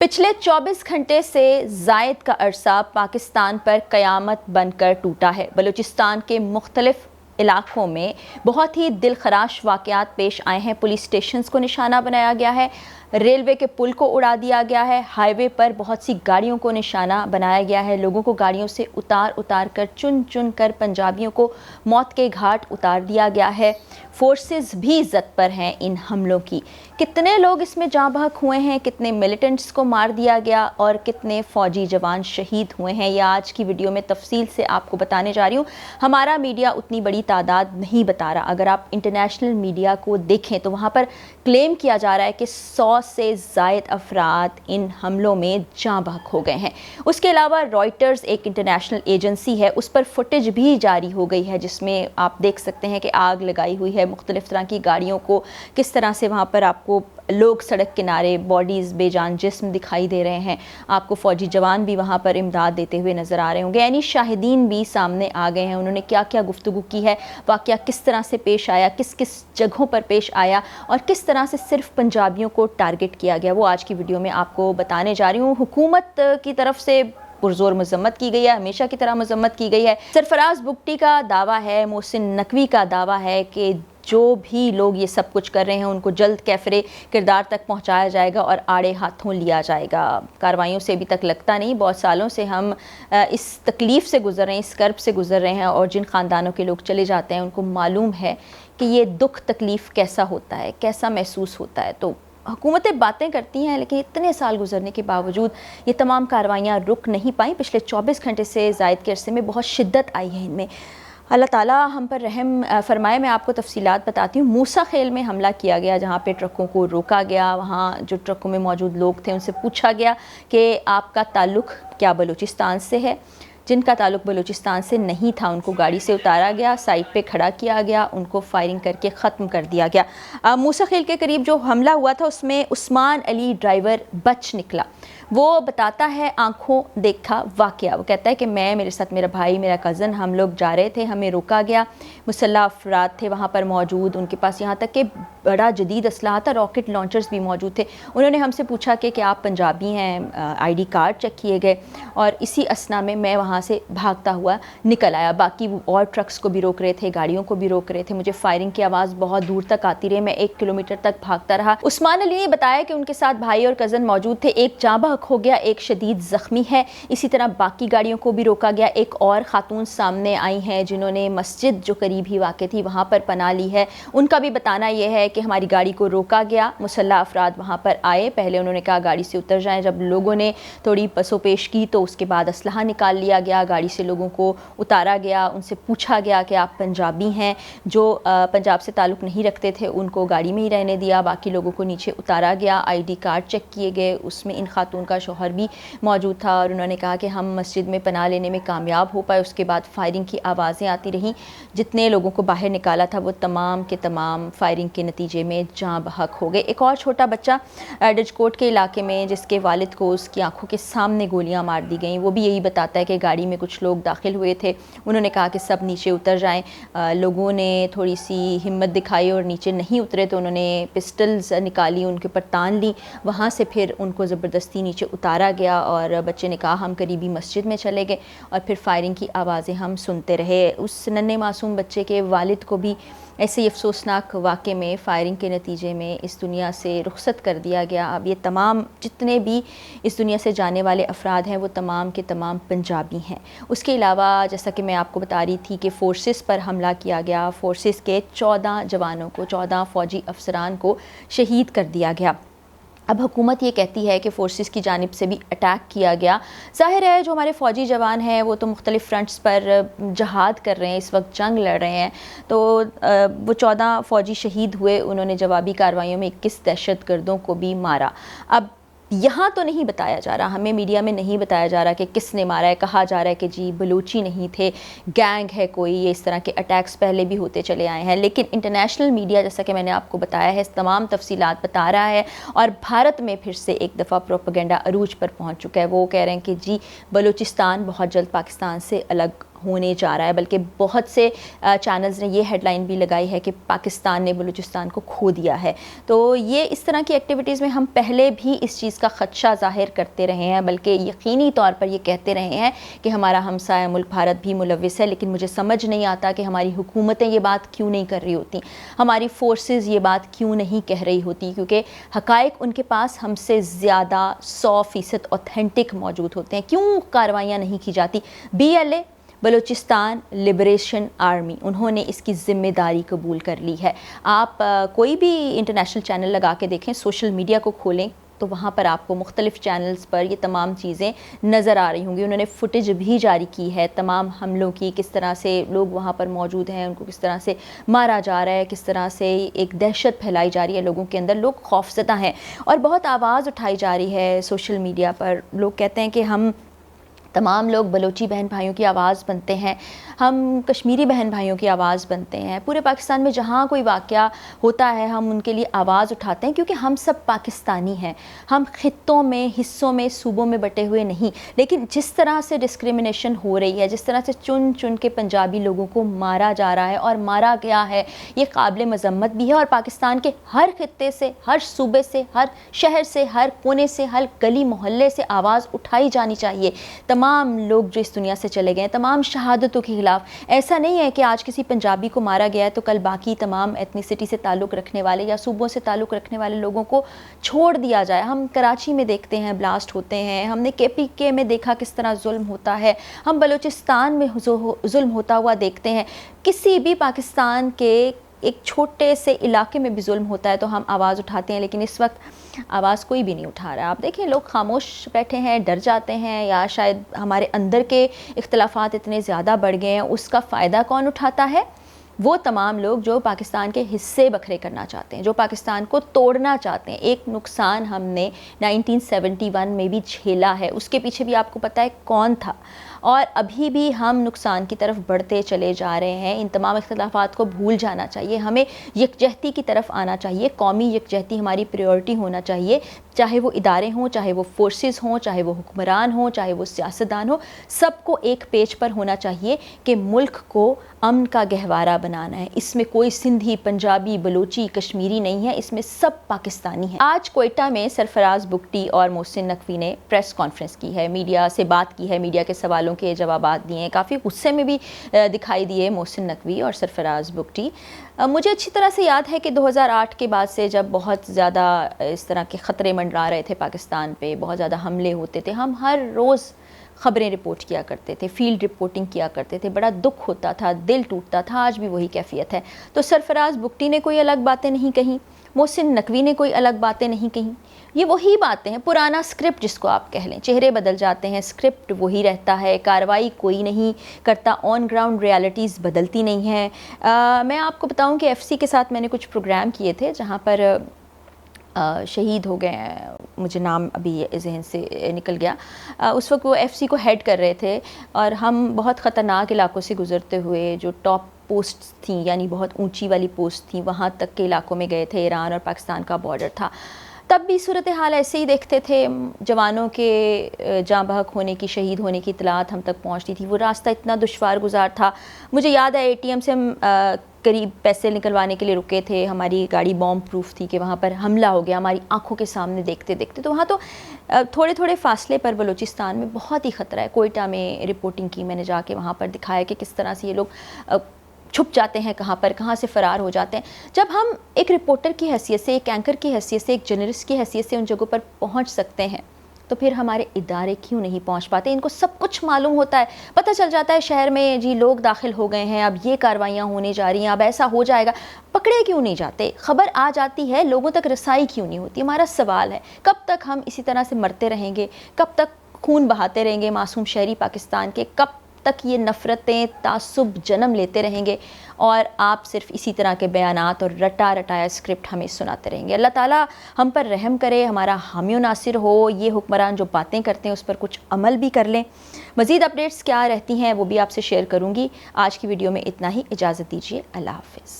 पिछले 24 घंटे से ज़ायद का अरसा पाकिस्तान पर क़यामत बनकर टूटा है। बलूचिस्तान के मुख्तलिफ इलाकों में बहुत ही दिलखराश वाक़यात पेश आए हैं। पुलिस स्टेशंस को निशाना बनाया गया है, रेलवे के पुल को उड़ा दिया गया है, हाईवे पर बहुत सी गाड़ियों को निशाना बनाया गया है। लोगों को गाड़ियों से उतार कर चुन चुन कर पंजाबियों को मौत के घाट उतार दिया गया है। फोर्सेस भी ज़द पर हैं इन हमलों की। कितने लोग इसमें जाँ बहक हुए हैं, कितने मिलिटेंट्स को मार दिया गया और कितने फ़ौजी जवान शहीद हुए हैं, यह आज की वीडियो में तफसील से आपको बताने जा रही हूँ। हमारा मीडिया उतनी बड़ी तादाद नहीं बता रहा। अगर आप इंटरनेशनल मीडिया को देखें तो वहाँ पर क्लेम किया जा रहा है कि 100 से ज़ायद अफराद इन हमलों में जाँ बहक हो गए हैं। उसके अलावा रॉयटर्स एक इंटरनेशनल एजेंसी है, उस पर फुटेज भी जारी हो गई है जिसमें आप देख सकते हैं कि आग लगाई हुई है, मुख्तलिफ तरह की गाड़ियों को किस तरह से वहाँ पर आपको लोग सड़क किनारे बॉडीज़ बेजान जिस्म दिखाई दे रहे हैं। आपको फ़ौजी जवान भी वहाँ पर इमदाद देते हुए नज़र आ रहे होंगे। यानी शाहिदीन भी सामने आ गए हैं, उन्होंने क्या क्या गुफ्तगू की है, वाक़या किस तरह से पेश आया, किस किस जगहों पर पेश आया और किस तरह से सिर्फ पंजाबियों को टारगेट किया गया, वो आज की वीडियो में आपको बताने जा रही हूँ। हुकूमत की तरफ से पुरजोर मजम्मत की गई है, हमेशा की तरह मजम्मत की गई है। सरफराज बुगटी का दावा है, मोहसिन नकवी का दावा है कि जो भी लोग ये सब कुछ कर रहे हैं उनको जल्द कैफरे किरदार तक पहुंचाया जाएगा और आड़े हाथों लिया जाएगा। कार्रवाइयों से अभी तक लगता नहीं, बहुत सालों से हम इस तकलीफ़ से गुजर रहे हैं, इस कर्ब से गुजर रहे हैं और जिन ख़ानदानों के लोग चले जाते हैं उनको मालूम है कि ये दुख तकलीफ़ कैसा होता है, कैसा महसूस होता है। तो हुकूमतें बातें करती हैं लेकिन इतने साल गुजरने के बावजूद ये तमाम कार्रवाइयाँ रुक नहीं पाई। पिछले 24 घंटे से ज़ायद के अरसे में बहुत शिद्दत आई है इनमें। अल्लाह ताला हम पर रहम फरमाए। मैं आपको तफसीलात बताती हूँ। मूसा खेल में हमला किया गया, जहाँ पे ट्रकों को रोका गया। वहाँ जो ट्रकों में मौजूद लोग थे उनसे पूछा गया कि आपका ताल्लुक़ क्या बलूचिस्तान से है। जिनका ताल्लुक़ बलूचिस्तान से नहीं था उनको गाड़ी से उतारा गया, साइड पे खड़ा किया गया, उनको फायरिंग करके ख़त्म कर दिया गया। मूसा खेल के करीब जो हमला हुआ था उसमें उस्मान अली ड्राइवर बच निकला। वो बताता है आंखों देखा वाक़या। वो कहता है कि मैं, मेरे साथ मेरा भाई, मेरा कज़न, हम लोग जा रहे थे, हमें रोका गया। मुसल्लह अफराद थे वहाँ पर मौजूद, उनके पास यहाँ तक कि बड़ा जदीद असलहा था, रॉकेट लॉन्चर्स भी मौजूद थे। उन्होंने हमसे पूछा कि क्या आप पंजाबी हैं, ID कार्ड चेक किए गए और इसी असना में मैं वहाँ से भागता हुआ निकल आया। बाकी और ट्रक्स को भी रोक रहे थे, गाड़ियों को भी रोक रहे थे। मुझे फायरिंग की आवाज़ बहुत दूर तक आती रही, मैं 1 किलोमीटर तक भागता रहा। उस्मान अली ने बताया कि उनके साथ भाई और कज़न मौजूद थे, एक जाँ बहक हो गया, एक शदीद ज़ख्मी है। इसी तरह बाकी गाड़ियों को भी रोका गया। एक और ख़ातून सामने आई हैं जिन्होंने मस्जिद जो करीब ही वाक़ थी वहाँ पर पनाह ली है। उनका भी बताना यह है कि हमारी गाड़ी को रोका गया, मुसल्लह अफराद वहाँ पर आए, पहले उन्होंने कहा गाड़ी से उतर जाएँ। जब लोगों ने थोड़ी पसोपेश की तो उसके बाद असलहा निकाल लिया गया, गाड़ी से लोगों को उतारा गया, उनसे पूछा गया कि आप पंजाबी हैं। जो पंजाब से ताल्लुक़ नहीं रखते थे उनको गाड़ी में ही रहने दिया, बाकी लोगों को नीचे उतारा गया। ID कार्ड चेक किए गए, उसमें इन खातून का शौहर भी मौजूद था और उन्होंने कहा कि हम मस्जिद में पनाह लेने में कामयाब हो पाए। उसके बाद फायरिंग की आवाज़ें आती रहीं, जितने लोगों को बाहर निकाला था वो तमाम के तमाम फायरिंग के नतीजे में जाँ बहक हो गए। एक और छोटा बच्चा डजकोट के इलाके में जिसके वालिद को उसकी आंखों के सामने गोलियां मार दी गईं, वो भी यही बताता है कि गाड़ी में कुछ लोग दाखिल हुए थे, उन्होंने कहा कि सब नीचे उतर जाएं। लोगों ने थोड़ी सी हिम्मत दिखाई और नीचे नहीं उतरे तो उन्होंने पिस्टल्स निकाली, उनके ऊपर तान ली, वहाँ से फिर उनको ज़बरदस्ती नीचे उतारा गया और बच्चे ने कहा हम करीबी मस्जिद में चले गए और फिर फायरिंग की आवाज़ें हम सुनते रहे। उस नन्हे मासूम बच्चे के वालिद को भी ऐसे ही अफसोसनाक वाक़े में फ़ायरिंग के नतीजे में इस दुनिया से रुखसत कर दिया गया। अब ये तमाम जितने भी इस दुनिया से जाने वाले अफराद हैं वो तमाम के तमाम पंजाबी हैं। उसके अलावा जैसा कि मैं आपको बता रही थी कि फ़ोर्सेस पर हमला किया गया, फ़ोर्सेस के 14 जवानों को, 14 फ़ौजी अफसरान को शहीद कर दिया गया। अब हुकूमत ये कहती है कि फ़ोर्सेस की जानिब से भी अटैक किया गया। ज़ाहिर है जो हमारे फ़ौजी जवान हैं वो तो मुख्तलिफ़ फ्रंट्स पर जहाद कर रहे हैं, इस वक्त जंग लड़ रहे हैं, तो वो 14 फ़ौजी शहीद हुए। उन्होंने जवाबी कार्रवाइयों में 21 दहशतगर्दों को भी मारा। अब यहाँ तो नहीं बताया जा रहा, हमें मीडिया में नहीं बताया जा रहा कि किसने मारा है। कहा जा रहा है कि जी बलूची नहीं थे, गैंग है कोई, ये इस तरह के अटैक्स पहले भी होते चले आए हैं। लेकिन इंटरनेशनल मीडिया, जैसा कि मैंने आपको बताया है, तमाम तफसीलात बता रहा है और भारत में फिर से एक दफ़ा प्रोपेगेंडा अरूज पर पहुँच चुका है। वो कह रहे हैं कि जी बलूचिस्तान बहुत जल्द पाकिस्तान से अलग ہونے جا رہا ہے، بلکہ بہت سے چینلز نے یہ ہیڈ لائن بھی لگائی ہے کہ پاکستان نے بلوچستان کو کھو دیا ہے۔ تو یہ اس طرح کی ایکٹیویٹیز میں ہم پہلے بھی اس چیز کا خدشہ ظاہر کرتے رہے ہیں، بلکہ یقینی طور پر یہ کہتے رہے ہیں کہ ہمارا ہمسایہ ملک بھارت بھی ملوث ہے، لیکن مجھے سمجھ نہیں آتا کہ ہماری حکومتیں یہ بات کیوں نہیں کر رہی ہوتی، ہماری فورسز یہ بات کیوں نہیں کہہ رہی ہوتی، کیونکہ حقائق ان کے پاس ہم سے زیادہ 100% اوتھینٹک موجود ہوتے ہیں۔ کیوں کارروائیاں نہیں کی جاتی؟ BLA بلوچستان لبریشن آرمی، انہوں نے اس کی ذمہ داری قبول کر لی ہے۔ آپ کوئی بھی انٹرنیشنل چینل لگا کے دیکھیں، سوشل میڈیا کو کھولیں تو وہاں پر آپ کو مختلف چینلز پر یہ تمام چیزیں نظر آ رہی ہوں گی۔ انہوں نے فوٹیج بھی جاری کی ہے تمام حملوں کی، کس طرح سے لوگ وہاں پر موجود ہیں، ان کو کس طرح سے مارا جا رہا ہے، کس طرح سے ایک دہشت پھیلائی جا رہی ہے لوگوں کے اندر، لوگ خوفزدہ ہیں اور بہت آواز اٹھائی جا رہی ہے سوشل میڈیا پر۔ لوگ کہتے ہیں کہ ہم تمام لوگ بلوچی بہن بھائیوں کی آواز بنتے ہیں، ہم کشمیری بہن بھائیوں کی آواز بنتے ہیں، پورے پاکستان میں جہاں کوئی واقعہ ہوتا ہے ہم ان کے لیے آواز اٹھاتے ہیں، کیونکہ ہم سب پاکستانی ہیں، ہم خطوں میں، حصوں میں، صوبوں میں بٹے ہوئے نہیں۔ لیکن جس طرح سے ڈسکریمنیشن ہو رہی ہے، جس طرح سے چن چن کے پنجابی لوگوں کو مارا جا رہا ہے اور مارا گیا ہے، یہ قابل مذمت بھی ہے، اور پاکستان کے ہر خطے سے، ہر صوبے سے، ہر شہر سے، ہر کونے سے، ہر گلی محلے سے آواز اٹھائی جانی چاہیے۔ تمام لوگ جو اس دنیا سے چلے گئے ہیں، تمام شہادتوں کے خلاف، ایسا نہیں ہے کہ آج کسی پنجابی کو مارا گیا ہے تو کل باقی تمام ایتھنیسٹی سے تعلق رکھنے والے یا صوبوں سے تعلق رکھنے والے لوگوں کو چھوڑ دیا جائے۔ ہم کراچی میں دیکھتے ہیں بلاسٹ ہوتے ہیں، ہم نے KPK میں دیکھا کس طرح ظلم ہوتا ہے، ہم بلوچستان میں ظلم ہوتا ہوا دیکھتے ہیں، کسی بھی پاکستان کے ایک چھوٹے سے علاقے میں بھی ظلم ہوتا ہے تو ہم آواز اٹھاتے ہیں، لیکن اس وقت آواز کوئی بھی نہیں اٹھا رہا ہے۔ آپ دیکھیں لوگ خاموش بیٹھے ہیں، ڈر جاتے ہیں، یا شاید ہمارے اندر کے اختلافات اتنے زیادہ بڑھ گئے ہیں۔ اس کا فائدہ کون اٹھاتا ہے؟ وہ تمام لوگ جو پاکستان کے حصے بکھرے کرنا چاہتے ہیں، جو پاکستان کو توڑنا چاہتے ہیں۔ ایک نقصان ہم نے 1971 میں بھی جھیلا ہے، اس کے پیچھے بھی آپ کو پتہ ہے کون تھا، اور ابھی بھی ہم نقصان کی طرف بڑھتے چلے جا رہے ہیں۔ ان تمام اختلافات کو بھول جانا چاہیے، ہمیں یکجہتی کی طرف آنا چاہیے، قومی یکجہتی ہماری پریورٹی ہونا چاہیے، چاہے وہ ادارے ہوں، چاہے وہ فورسز ہوں، چاہے وہ حکمران ہوں، چاہے وہ سیاستدان ہوں، سب کو ایک پیج پر ہونا چاہیے کہ ملک کو امن کا گہوارہ بنانا ہے۔ اس میں کوئی سندھی، پنجابی، بلوچی، کشمیری نہیں ہے، اس میں سب پاکستانی ہیں۔ آج کوئٹہ میں سرفراز بگٹی اور محسن نقوی نے پریس کانفرنس کی ہے، میڈیا سے بات کی ہے، میڈیا کے سوالوں کے جوابات دیے ہیں، کافی غصے میں بھی دکھائی دیے محسن نقوی اور سرفراز بگٹی۔ مجھے اچھی طرح سے یاد ہے کہ 2008 کے بعد سے جب بہت زیادہ اس طرح کے خطرے منڈرا رہے تھے پاکستان پہ، بہت زیادہ حملے ہوتے تھے، ہم ہر روز خبریں رپورٹ کیا کرتے تھے، فیلڈ رپورٹنگ کیا کرتے تھے، بڑا دکھ ہوتا تھا، دل ٹوٹتا تھا۔ آج بھی وہی کیفیت ہے۔ تو سرفراز بگٹی نے کوئی الگ باتیں نہیں کہیں، محسن نقوی نے کوئی الگ باتیں نہیں کہیں، یہ وہی باتیں ہیں، پرانا اسکرپٹ جس کو آپ کہہ لیں، چہرے بدل جاتے ہیں، اسکرپٹ وہی رہتا ہے، کارروائی کوئی نہیں کرتا، آن گراؤنڈ ریالٹیز بدلتی نہیں ہیں۔ میں آپ کو بتاؤں کہ FCC کے ساتھ میں نے کچھ پروگرام کیے تھے جہاں پر شہید ہو گئے ہیں، مجھے نام ابھی ذہن سے نکل گیا، اس وقت وہ FCC کو ہیڈ کر رہے تھے، اور ہم بہت خطرناک علاقوں سے گزرتے ہوئے جو ٹاپ پوسٹ تھیں، یعنی بہت اونچی والی پوسٹ تھیں، وہاں تک کے علاقوں میں گئے تھے، ایران اور پاکستان کا بارڈر تھا۔ تب بھی صورتحال ایسے ہی دیکھتے تھے، جوانوں کے جاں بحق ہونے کی، شہید ہونے کی اطلاعات ہم تک پہنچتی تھی، وہ راستہ اتنا دشوار گزار تھا۔ مجھے یاد ہے ATM سے ہم قریب پیسے نکلوانے کے لیے رکے تھے، ہماری گاڑی بوم پروف تھی کہ وہاں پر حملہ ہو گیا ہماری آنکھوں کے سامنے دیکھتے دیکھتے، تو وہاں تو تھوڑے تھوڑے فاصلے پر بلوچستان میں بہت ہی خطرہ ہے۔ کوئٹہ میں رپورٹنگ کی میں نے، جا کے وہاں پر دکھایا کہ کس طرح سے یہ لوگ چھپ جاتے ہیں، کہاں پر، کہاں سے فرار ہو جاتے ہیں۔ جب ہم ایک رپورٹر کی حیثیت سے، ایک اینکر کی حیثیت سے، ایک جرنلسٹ کی حیثیت سے ان جگہوں پر پہنچ سکتے ہیں، تو پھر ہمارے ادارے کیوں نہیں پہنچ پاتے؟ ان کو سب کچھ معلوم ہوتا ہے، پتہ چل جاتا ہے شہر میں جی لوگ داخل ہو گئے ہیں، اب یہ کارروائیاں ہونے جا رہی ہیں، اب ایسا ہو جائے گا، پکڑے کیوں نہیں جاتے؟ خبر آ جاتی ہے، لوگوں تک رسائی کیوں نہیں ہوتی؟ ہمارا سوال ہے، کب تک ہم اسی طرح سے مرتے رہیں گے؟ کب تک خون بہاتے رہیں گے معصوم شہری پاکستان کے؟ کب تک یہ نفرتیں، تعصب جنم لیتے رہیں گے، اور آپ صرف اسی طرح کے بیانات اور رٹا رٹایا اسکرپٹ ہمیں سناتے رہیں گے؟ اللہ تعالیٰ ہم پر رحم کرے، ہمارا حامی و ناصر ہو، یہ حکمران جو باتیں کرتے ہیں اس پر کچھ عمل بھی کر لیں۔ مزید اپڈیٹس کیا رہتی ہیں وہ بھی آپ سے شیئر کروں گی۔ آج کی ویڈیو میں اتنا ہی، اجازت دیجیے، اللہ حافظ۔